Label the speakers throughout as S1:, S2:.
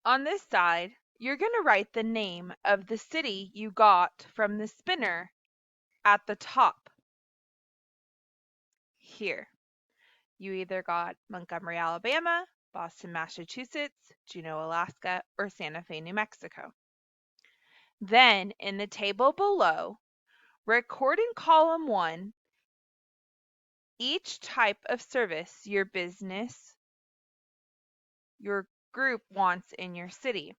S1: On this side, you're going to write the name of the city you got from the spinner at the top here. You either got Montgomery, Alabama, Boston, Massachusetts, Juneau, Alaska, or Santa Fe, New Mexico. Then, in the table below, record in column 1 each type of service your business, your group wants in your city.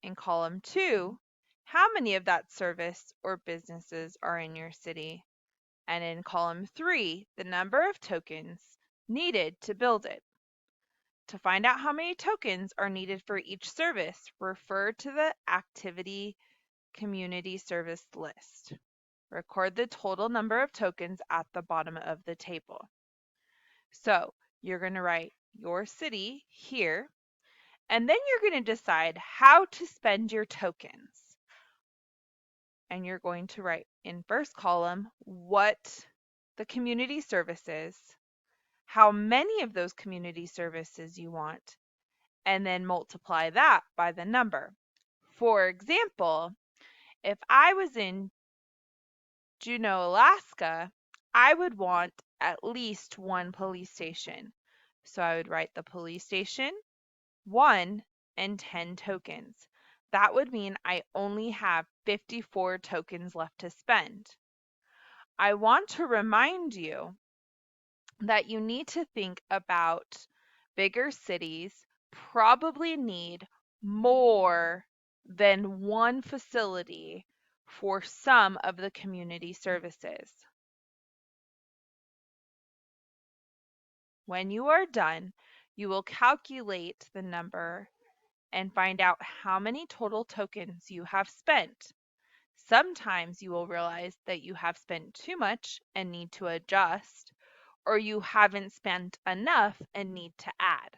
S1: In column 2, how many of that service or businesses are in your city. And in column 3, the number of tokens needed to build it. To find out how many tokens are needed for each service, refer to the activity community service list. Record the total number of tokens at the bottom of the table. So you're going to write your city here, and then you're going to decide how to spend your tokens. And you're going to write in first column what the community service is, how many of those community services you want, and then multiply that by the number. For example, if I was in Juneau, Alaska, I would want at least one police station. So I would write the police station, 1 and 10 tokens. That would mean I only have 54 tokens left to spend. I want to remind you that you need to think about bigger cities probably need more than one facility for some of the community services. When you are done, you will calculate the number and find out how many total tokens you have spent. Sometimes you will realize that you have spent too much and need to adjust, or you haven't spent enough and need to add.